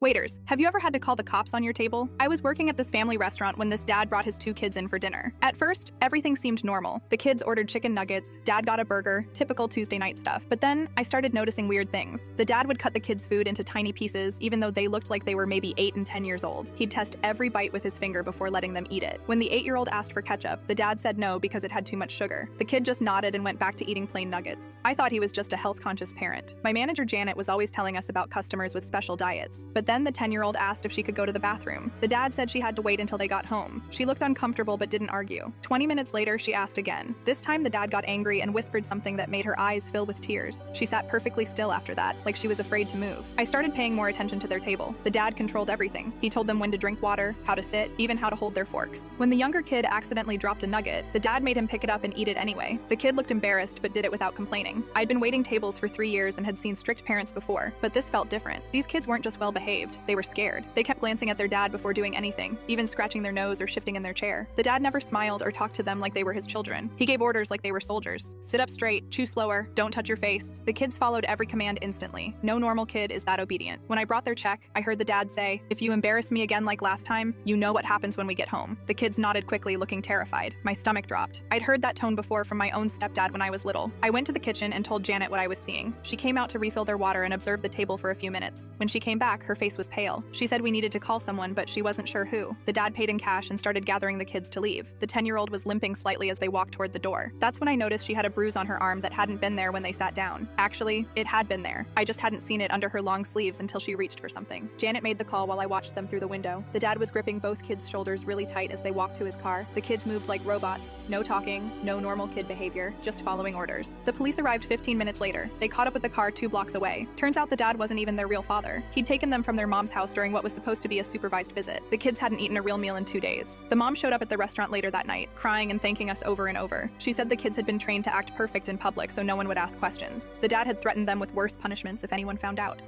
Waiters, have you ever had to call the cops on your table? I was working at this family restaurant when this dad brought his 2 kids in for dinner. At first, everything seemed normal. The kids ordered chicken nuggets, dad got a burger, typical Tuesday night stuff. But then, I started noticing weird things. The dad would cut the kids' food into tiny pieces, even though they looked like they were maybe 8 and 10 years old. He'd test every bite with his finger before letting them eat it. When the 8-year-old asked for ketchup, the dad said no because it had too much sugar. The kid just nodded and went back to eating plain nuggets. I thought he was just a health-conscious parent. My manager Janet was always telling us about customers with special diets. But then the 10-year-old asked if she could go to the bathroom. The dad said she had to wait until they got home. She looked uncomfortable but didn't argue. 20 minutes later, she asked again. This time, the dad got angry and whispered something that made her eyes fill with tears. She sat perfectly still after that, like she was afraid to move. I started paying more attention to their table. The dad controlled everything. He told them when to drink water, how to sit, even how to hold their forks. When the younger kid accidentally dropped a nugget, the dad made him pick it up and eat it anyway. The kid looked embarrassed but did it without complaining. I'd been waiting tables for 3 years and had seen strict parents before, but this felt different. These kids weren't just well behaved, they were scared. They kept glancing at their dad before doing anything, even scratching their nose or shifting in their chair. The dad never smiled or talked to them like they were his children. He gave orders like they were soldiers. Sit up straight, chew slower, don't touch your face. The kids followed every command instantly. No normal kid is that obedient. When I brought their check, I heard the dad say, "If you embarrass me again like last time, you know what happens when we get home." The kids nodded quickly, looking terrified. My stomach dropped. I'd heard that tone before from my own stepdad when I was little. I went to the kitchen and told Janet what I was seeing. She came out to refill their water and observed the table for a few minutes. When she came back, her face was pale. She said we needed to call someone, but she wasn't sure who. The dad paid in cash and started gathering the kids to leave. The 10-year-old was limping slightly as they walked toward the door. That's when I noticed she had a bruise on her arm that hadn't been there when they sat down. Actually, it had been there. I just hadn't seen it under her long sleeves until she reached for something. Janet made the call while I watched them through the window. The dad was gripping both kids' shoulders really tight as they walked to his car. The kids moved like robots. No talking, no normal kid behavior, just following orders. The police arrived 15 minutes later. They caught up with the car 2 blocks away. Turns out the dad wasn't even their real father. He'd taken them from their mom's house during what was supposed to be a supervised visit. The kids hadn't eaten a real meal in 2 days. The mom showed up at the restaurant later that night, crying and thanking us over and over. She said the kids had been trained to act perfect in public so no one would ask questions. The dad had threatened them with worse punishments if anyone found out.